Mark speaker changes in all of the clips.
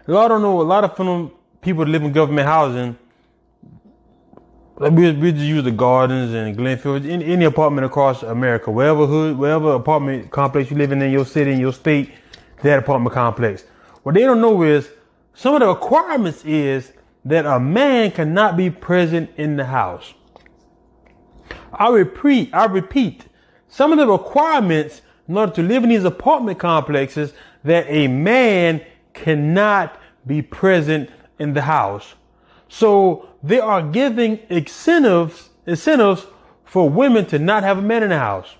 Speaker 1: I don't know, a lot of them people that live in government housing, like we just use the Gardens and Glenfield, any apartment across America, wherever apartment complex you live in your city, in your state, that apartment complex. What they don't know is some of the requirements is that a man cannot be present in the house. I repeat, some of the requirements in order to live in these apartment complexes that a man cannot be present in the house. So they are giving incentives for women to not have a man in the house.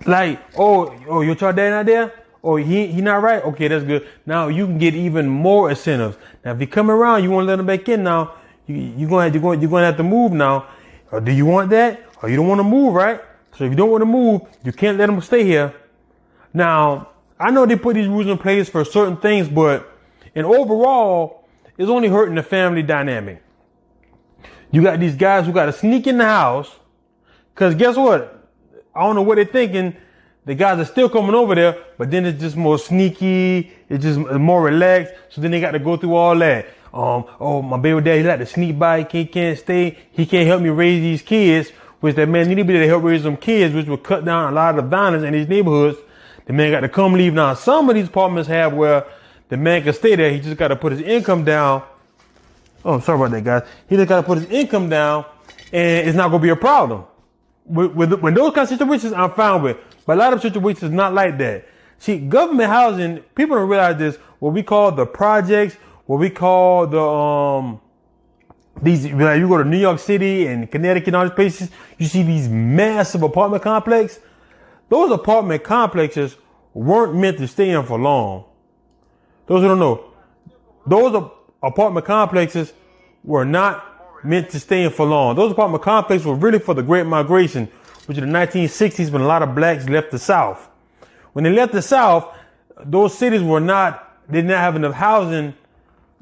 Speaker 1: Like, oh, your child dad not there? Oh, he not right? Okay, that's good. Now you can get even more incentives. Now if you come around, you want to let him back in now, you're gonna have to move now. Or do you want that? Or you don't want to move, right? So if you don't want to move, you can't let him stay here. Now, I know they put these rules in place for certain things, but overall, it's only hurting the family dynamic. You got these guys who got to sneak in the house, because guess what? I don't know what they're thinking. The guys are still coming over there, but then it's just more sneaky. It's just more relaxed. So then they got to go through all that. Oh, my baby daddy, he like to sneak by. He can't stay. He can't help me raise these kids, which that man needed to help raise them kids, which would cut down a lot of the violence in these neighborhoods. The man got to come leave. Now, some of these apartments have where the man can stay there. He just got to put his income down. Oh, sorry about that, guys. He just got to put his income down, and it's not going to be a problem. When those kind of situations, I'm fine with. But a lot of situations not like that. See, government housing, people don't realize this. What we call the projects, what we call the these. Like you go to New York City and Connecticut and all these places, you see these massive apartment complexes. Those apartment complexes weren't meant to stay in for long. Those who don't know, those apartment complexes were not meant to stay in for long. Those apartment complexes were really for the Great Migration, which in the 1960s when a lot of blacks left the South. When they left the South, those cities they did not have enough housing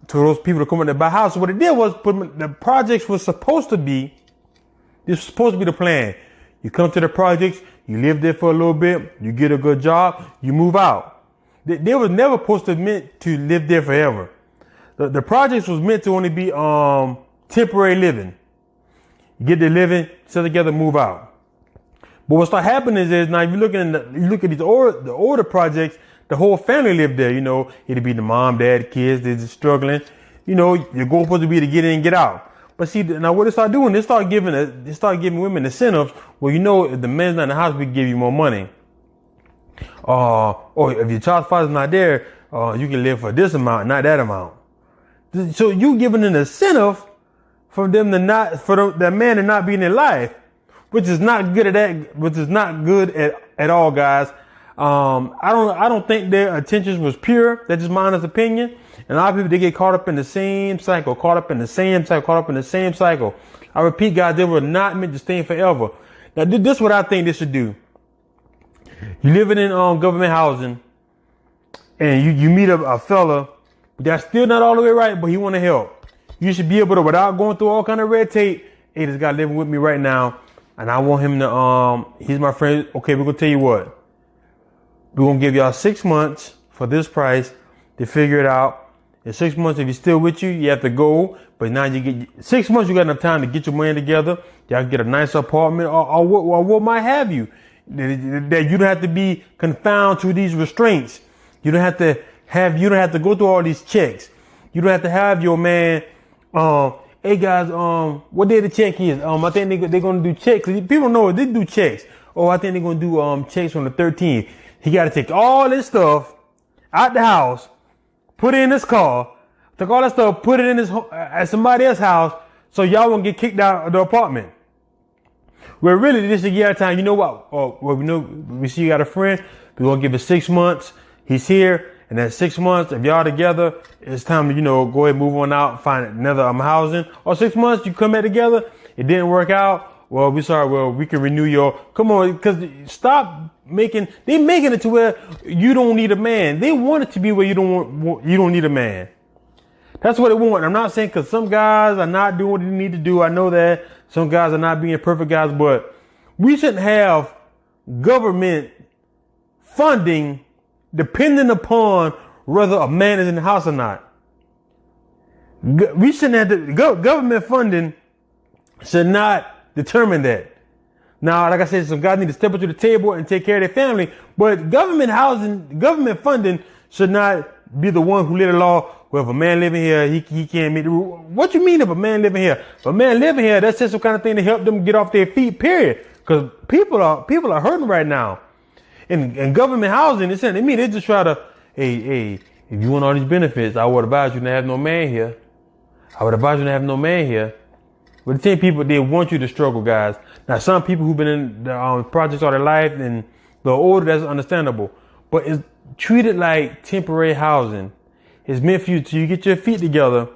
Speaker 1: to those people to come in to buy houses. What it did was the projects were supposed to be, this was supposed to be the plan. You come to the projects, you live there for a little bit, you get a good job, you move out. They was never supposed to meant to live there forever. The projects was meant to only be temporary living. You get the living, settle together, move out. But what start happening is now if you look at the older projects, the whole family lived there. You know, it'd be the mom, dad, kids, they're just struggling. You know, your goal supposed to be to get in and get out. But see, now what they start doing, they start giving women incentives. Well, you know, if the man's not in the house, we can give you more money. Or if your child's father's not there, you can live for this amount, not that amount. So you giving an incentive for them that man to not be in their life, which is not good at all, guys. I don't think their intentions was pure. That's just my honest opinion. And a lot of people, they get caught up in the same cycle. I repeat, guys, they were not meant to stay forever. Now, this is what I think they should do. You living in government housing, and you meet a fella that's still not all the way right, but he want to help. You should be able to, without going through all kind of red tape, hey, this guy living with me right now, and I want him to, he's my friend. Okay, we're going to tell you what. We're going to give y'all 6 months for this price to figure it out. In 6 months, if he's still with you, you have to go. But now you get 6 months, you got enough time to get your money together. Y'all can get a nice apartment or what might have you. That you don't have to be confined to these restraints. You don't have to go through all these checks. You don't have to have your man, hey guys, what day the check is? I think they're going to do checks. People know they do checks. Oh, I think they're going to do, checks on the 13th. He got to take all this stuff out the house, put it in his car, take all that stuff, put it in at somebody else's house, so y'all won't get kicked out of the apartment. Well, really, this is a year at a time. You know what? We see you got a friend. We're going to give it 6 months. He's here. And that 6 months, if y'all together, it's time to, go ahead and move on out, find another housing. Or 6 months, you come back together. It didn't work out. Well, we're sorry. Well, we can renew come on, because they making it to where you don't need a man. They want it to be where you don't need a man. That's what they want. I'm not saying because some guys are not doing what they need to do. I know that some guys are not being perfect guys, but we shouldn't have government funding depending upon whether a man is in the house or not. We shouldn't have to, government funding should not determine that. Now, like I said, some guys need to step up to the table and take care of their family, but government funding should not be the one who let the law. Well, if a man living here, he can't meet the rule. What you mean if a man living here? If a man living here, that's just some kind of thing to help them get off their feet, period. Because people are hurting right now. In government housing, they just try to, hey, if you want all these benefits, I would advise you to have no man here. But the same people, they want you to struggle, guys. Now, some people who've been in the projects all their life and the older, that's understandable. But it's treated like temporary housing. It's meant for you to you get your feet together,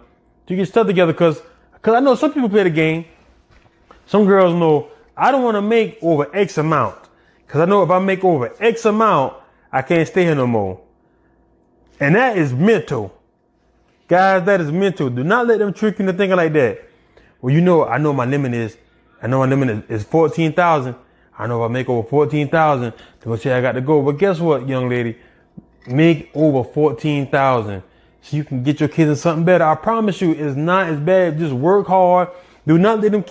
Speaker 1: to get stuff together. Because I know some people play the game. Some girls know, I don't want to make over X amount. Because I know if I make over X amount, I can't stay here no more. And that is mental. Guys, that is mental. Do not let them trick you into thinking like that. Well, I know my limit is 14,000. I know if I make over 14,000, they're going to say I got to go. But guess what, young lady? Make over 14,000 so you can get your kids in something better. I promise you, it's not as bad. Just work hard. Do not let them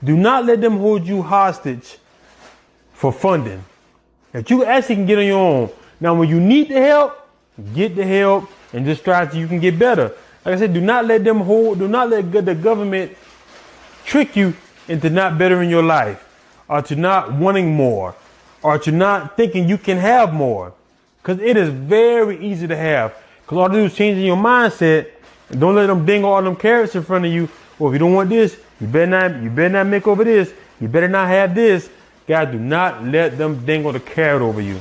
Speaker 1: do not let them hold you hostage for funding that you actually can get on your own. Now, when you need the help, get the help and just try so you can get better. Like I said, do not let the government trick you into not bettering your life, or to not wanting more, or to not thinking you can have more. Because it is very easy to have. Because all they do is changing your mindset. And don't let them ding all them carrots in front of you. Well, if you don't want this, you better not make over this. You better not have this. Guys, do not let them dangle the carrot over you.